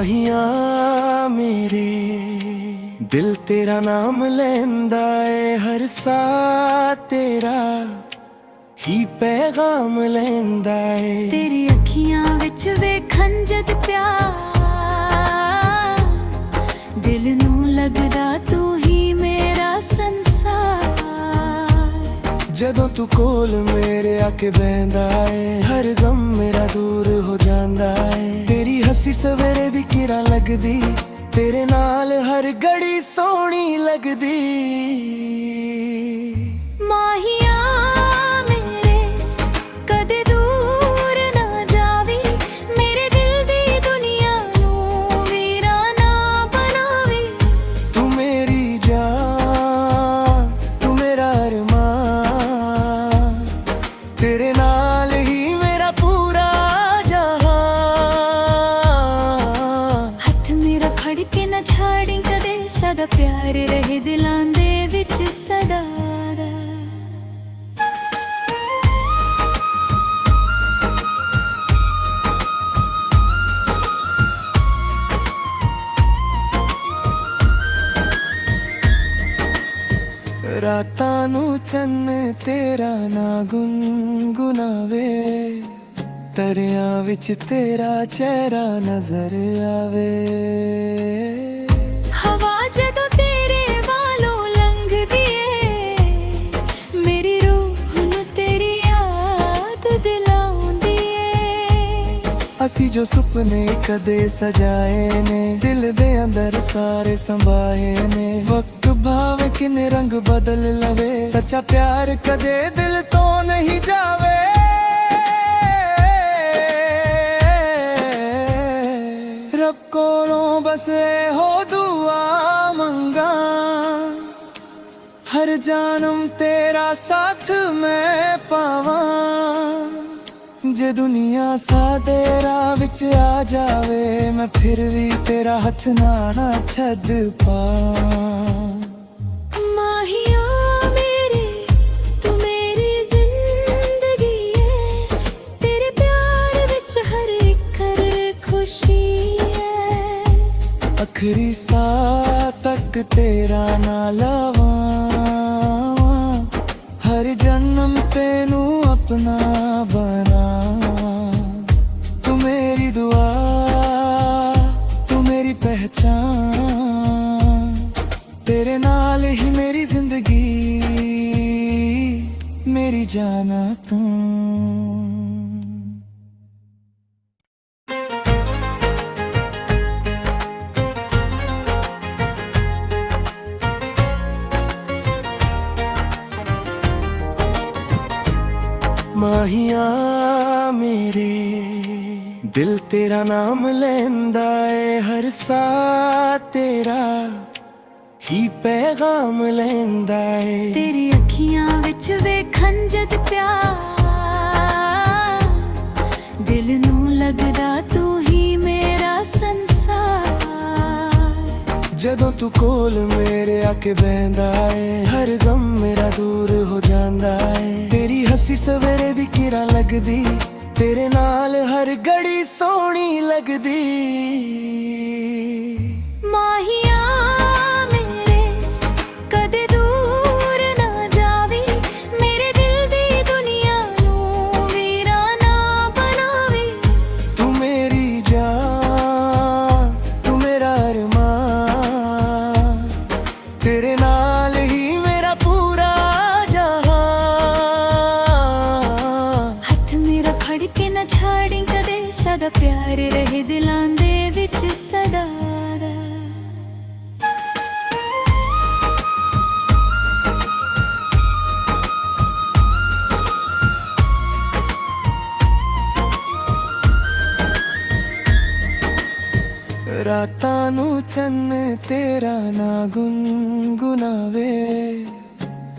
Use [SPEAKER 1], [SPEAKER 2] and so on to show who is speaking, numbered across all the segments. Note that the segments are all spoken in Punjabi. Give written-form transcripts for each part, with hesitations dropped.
[SPEAKER 1] माहिया मेरे दिल तेरा नाम लेंदा है, हर सा तेरा ही पैगाम लेंदा है।
[SPEAKER 2] तेरी अखियां विच वेखन जद प्यार, दिल नू लगदा तू ही मेरा संसार।
[SPEAKER 1] जदों तू कोल मेरे आके बहंदा है, हर गम मेरा दूर हो जांदा है। तेरी हसी सवेरे दी किरण लगदी, तेरे नाल हर घड़ी सोहनी लगदी।
[SPEAKER 2] माहिया मेरे कदे दूर ना जावी, मेरे दिल दी दुनिया नू वीराना बनावी।
[SPEAKER 1] तू मेरी जान, तू मेरा अरमान, तेरे नाल ही मेरा पूरा जहान।
[SPEAKER 2] हथ मेरा फड़ के ना छाड़ी कदे, सदा प्यार रहे दिलां दे विच सदा।
[SPEAKER 1] ਰਾਤਾਂ ਨੂੰ ਚੰਨ ਤੇਰਾ ਨਾ ਗੁੰਗੁਨਾਵੇ, ਦਰਿਆ ਵਿੱਚ ਤੇਰਾ ਚਿਹਰਾ ਨਜ਼ਰ ਆਵੇ।
[SPEAKER 2] हवा जदों तेरे वालों लंघदी है, मेरी रूह नू तेरी याद दिलाउंदी है।
[SPEAKER 1] ਅਸੀਂ ਜੋ ਸੁਪਨੇ ਕਦੇ ਸਜਾਏ ਨੇ, ਦਿਲ ਦੇ ਅੰਦਰ ਸਾਰੇ ਸੰਭਾਏ ਨੇ। ਵਕਤ ਭਾਵੇਂ ਕਿੰਨੇ ਰੰਗ ਬਦਲ ਲਵੇ, ਸੱਚਾ ਪਿਆਰ ਕਦੇ ਦਿਲ ਤੋਂ ਨਹੀਂ ਜਾਵੇ। ਰੱਬ ਕੋਲੋਂ ਬਸ ਇਹੋ ਦੁਆ ਮੰਗਾ, ਹਰ ਜਨਮ ਤੇਰਾ ਸਾਥ ਮੈਂ ਪਾਵਾਂ। जे दुनिया सादे राह विच आ जावे, मैं फिर भी तेरा हथ ना छद पावां।
[SPEAKER 2] माहिया मेरे तू मेरी जिंदगी है, तेरे प्यार विच हर एक खुशी है।
[SPEAKER 1] आखिरी सा तक तेरा ना लवां, हर जन्म तेनू अपना बना। तू मेरी दुआ, तू मेरी पहचान, तेरे नाल ही मेरी जिंदगी, मेरी जाना तू। माहिया मेरे दिल तेरा नाम लेंदा है, हर सा तेरा ही पैगाम लेंदा है।
[SPEAKER 2] तेरी अखियां विच वेखन जद प्यार, दिल नू लगदा तू ही मेरा संसार।
[SPEAKER 1] जदों तू कोल मेरे आके बहंदा है, हर गम मेरा दूर हो जांदा है। तेरी हसी सवेरे दी किरण लगदी, तेरे नाल हर घड़ी सोहनी लगदी।
[SPEAKER 2] माहिया मेरे कदे दूर ना जावी, मेरे दिल दी दुनिया नू वीराना बनावी।
[SPEAKER 1] तू मेरी जान, तू मेरा अरमान, तेरे नाल ही मेरा पूरा जहान।
[SPEAKER 2] हथ मेरा फड़ के ना छाड़ी कदे, सदा प्यार रहे दिलां दे विच सदा।
[SPEAKER 1] ਰਾਤਾਂ ਨੂੰ ਚੰਨ ਤੇਰਾ ਨਾ ਗੁੰਗੁਨਾਵੇ,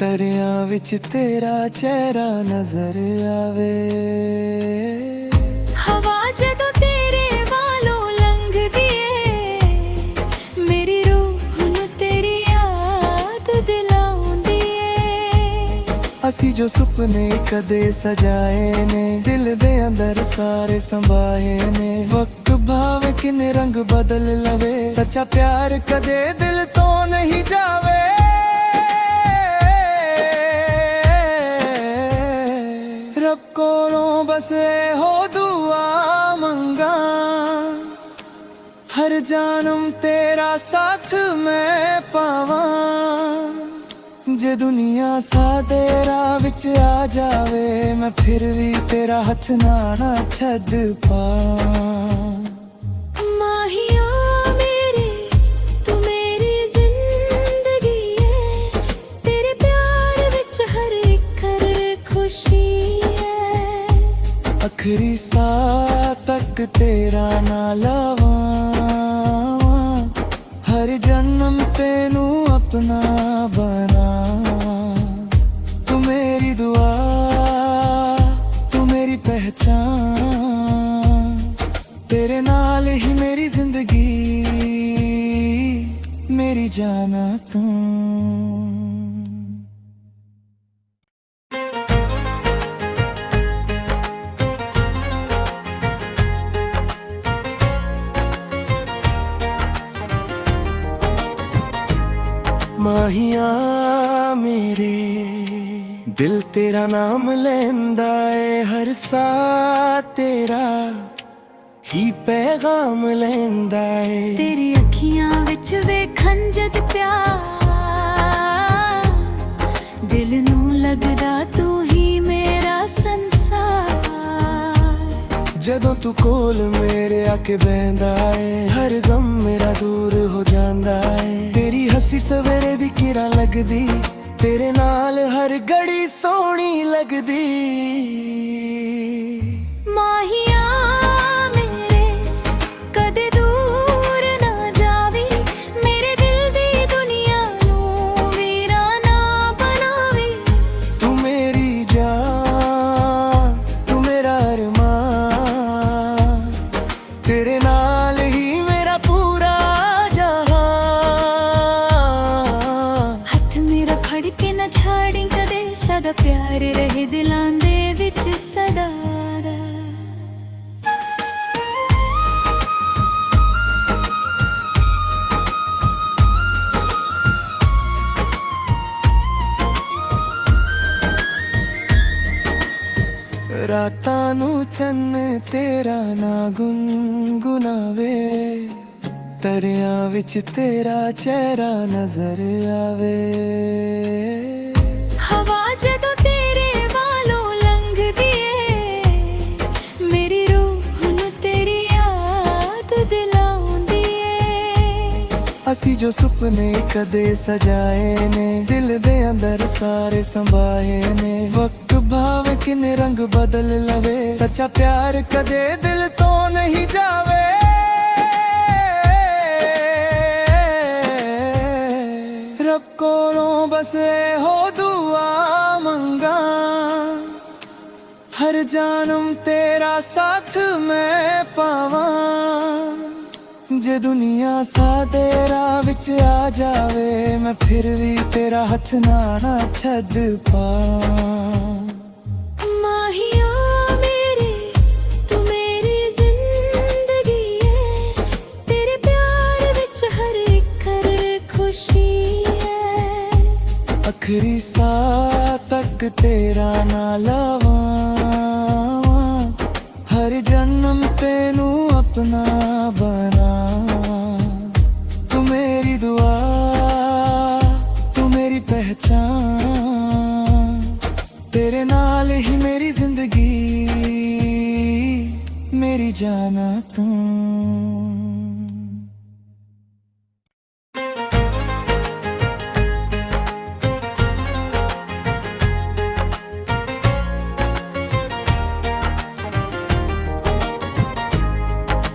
[SPEAKER 1] ਦਰਿਆ ਵਿੱਚ ਤੇਰਾ ਚਿਹਰਾ ਨਜ਼ਰ ਆਵੇ।
[SPEAKER 2] हवा जदों तेरे वालों लंघदी है, मेरी रूह नू तेरी याद दिलाउंदी है।
[SPEAKER 1] ਅਸੀਂ ਜੋ ਸੁਪਨੇ ਕਦੇ ਸਜਾਏ ਨੇ, ਦਿਲ ਦੇ ਅੰਦਰ ਸਾਰੇ ਸੰਭਾਏ ਨੇ। ਵਕਤ ਭਾਵੇਂ ਕਿੰਨੇ ਰੰਗ ਬਦਲ ਲਵੇ, ਸੱਚਾ ਪਿਆਰ ਕਦੇ ਦਿਲ ਤੋਂ ਨਹੀਂ ਜਾਵੇ। ਰੱਬ ਕੋਲੋਂ ਬਸ ਇਹੋ ਦੁਆ ਮੰਗਾ, ਹਰ ਜਨਮ ਤੇਰਾ ਸਾਥ ਮੈਂ ਪਾਵਾਂ। ਜੇ ਦੁਨੀਆ ਸਾਡੇ ਰਾਹ ਵਿੱਚ ਆ ਜਾਵੇ, ਮੈਂ ਫਿਰ ਵੀ ਤੇਰਾ ਹੱਥ ਨਾ ਛੱਡ ਪਾਵਾਂ।
[SPEAKER 2] ਮਾਹੀਆ ਮੇਰੇ ਤੂੰ ਮੇਰੀ ਜ਼ਿੰਦਗੀ ਏ, ਤੇਰੇ ਪਿਆਰ ਵਿੱਚ ਹਰ ਇੱਕ ਖੁਸ਼ੀ ਏ।
[SPEAKER 1] ਆਖਰੀ ਸਾਹ ਤੱਕ ਤੇਰਾ ਨਾਂ ਲਵਾਂ, ਹਰ ਜਨਮ ਤੈਨੂੰ ਆਪਣਾ ਬਣਾ। ਤੂੰ ਮੇਰੀ ਦੁਆ, ਤੂੰ ਮੇਰੀ ਪਹਿਚਾਨ, ਤੇਰੇ ਨਾਲ ਹੀ ਮੇਰੀ ਜ਼ਿੰਦਗੀ, ਮੇਰੀ ਜਾਨਾ ਤੂੰ। ਮਾਹੀਆ ਮੇਰੇ ਦਿਲ ਤੇਰਾ ਨਾਮ ਲੈਂਦਾ ਏ, ਹਰ ਸਾਹ ਤੇਰਾ ਹੀ ਪੈਗਾਮ ਲੈਂਦਾ ਏ।
[SPEAKER 2] ਤੇਰੀ ਅੱਖੀਆਂ ਵਿੱਚ ਵੇਖਣ ਜਦ ਪਿਆਰ, ਦਿਲ ਨੂੰ ਲੱਗਦਾ ਤੂੰ ਹੀ ਮੇਰਾ ਸੰਸਾਰ।
[SPEAKER 1] ਜਦੋਂ ਤੂੰ ਕੋਲ ਮੇਰੇ ਆ ਕੇ ਬਹਿੰਦਾ ਏ, ਹਰ ਗਮ ਮੇਰਾ ਦੂਰ ਹੋ ਜਾਂਦਾ ਏ। ਤੇਰੀ ਹੱਸੀ ਸਵੇਰੇ ਦੀ ਕਿਰਨ ਲੱਗਦੀ, ਤੇਰੇ ਨਾਲ ਹਰ ਘੜੀ ਸੋਹਣੀ ਲੱਗਦੀ।
[SPEAKER 2] ਮਾਹੀਆ ਮੇਰੇ ਕਦੇ ਦੂਰ ਨਾ ਜਾਵੀਂ, ਮੇਰੇ ਦਿਲ ਦੀ ਦੁਨੀਆ ਨੂੰ ਵੀਰਾਨਾ ਬਣਾਵੀਂ।
[SPEAKER 1] ਤੂੰ ਮੇਰੀ ਜਾਨ, ਤੂੰ ਮੇਰਾ ਅਰਮਾਨ, ਤੇਰੇ ਨਾਲ ਹੀ ਮੇਰਾ ਪੂਰਾ ਜਹਾਨ।
[SPEAKER 2] ਹੱਥ ਮੇਰਾ ਫੜ ਕੇ ਨਾ ਛਾੜੀ ਕਦੇ, ਸਦਾ ਪਿਆਰ ਰਹੇ ਦਿਲਾਂ ਦੇ ਵਿੱਚ ਸਦਾ।
[SPEAKER 1] ਰਾਤਾਂ ਨੂੰ ਚੰਨ ਤੇਰਾ ਨਾ ਗੁਨਗੁਨਾਵੇ, ਦਰਿਆ ਵਿੱਚ ਤੇਰਾ ਚਿਹਰਾ ਨਜ਼ਰ ਆਵੇ।
[SPEAKER 2] ਹਵਾ ਜਦੋਂ ਤੇਰੇ ਵਾਲੋਂ ਲੰਘਦੀ ਏ, ਮੇਰੀ ਰੂਹ ਨੂੰ ਤੇਰੀ ਯਾਦ ਦਿਲਾਉਂਦੀ ਏ।
[SPEAKER 1] ਅਸੀਂ ਜੋ ਸੁਪਨੇ ਕਦੇ ਸਜਾਏ ਨੇ, ਦਿਲ ਦੇ ਅੰਦਰ ਸਾਰੇ ਸੰਭਾਏ ਨੇ। ਵਕਤ ਭਾਵੇਂ ਕਿੰਨੇ ਰੰਗ ਬਦਲ ਲਵੇ, ਸੱਚਾ ਪਿਆਰ ਕਦੇ ਦਿਲ ਤੋਂ ਨਹੀਂ ਜਾਵੇ। ਰੱਬ ਕੋਲੋਂ ਬਸ ਇਹੋ ਦੁਆ ਮੰਗਾ, ਹਰ ਜਨਮ ਤੇਰਾ ਸਾਥ ਮੈਂ ਪਾਵਾਂ। ਜੇ ਦੁਨੀਆ ਸਾਡੇ ਰਾਹ ਵਿੱਚ ਆ ਜਾਵੇ, ਮੈਂ ਫਿਰ ਵੀ ਤੇਰਾ ਹੱਥ ਨਾ ਛੱਡ ਪਾਵਾਂ।
[SPEAKER 2] ਮਾਹੀਆ ਮੇਰੇ ਤੂੰ ਮੇਰੀ ਜ਼ਿੰਦਗੀ ਏ, ਤੇਰੇ ਪਿਆਰ ਵਿੱਚ ਹਰ ਇੱਕ ਖੁਸ਼ੀ ਏ।
[SPEAKER 1] ਆਖਰੀ ਸਾਹ ਤੱਕ ਤੇਰਾ ਨਾਂ ਲਵਾਂ, ਹਰ ਜਨਮ ਤੈਨੂੰ ਆਪਣਾ ਬਣਾ। ਤੂੰ ਮੇਰੀ ਦੁਆ, ਤੂੰ ਮੇਰੀ ਪਹਿਚਾਨ, ਤੇਰੇ ਨਾਲ ਹੀ ਮੇਰੀ ਜ਼ਿੰਦਗੀ, ਮੇਰੀ ਜਾਨਾ ਤੂੰ।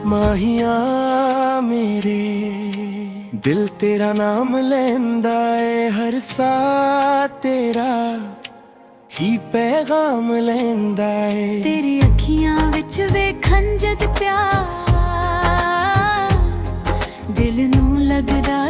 [SPEAKER 1] ਮਾਹੀਆ ਮੇਰੇ ਦਿਲ ਤੇਰਾ ਨਾਮ ਲੈਂਦਾ ਏ, ਹਰ ਸਾਹ ਤੇਰਾ ਹੀ ਪੈਗਾਮ ਲੈਂਦਾ ਏ।
[SPEAKER 2] ਤੇਰੀ ਅੱਖੀਆਂ ਵਿੱਚ ਵੇਖਣ ਜਦ ਪਿਆਰ, ਦਿਲ ਨੂੰ ਲੱਗਦਾ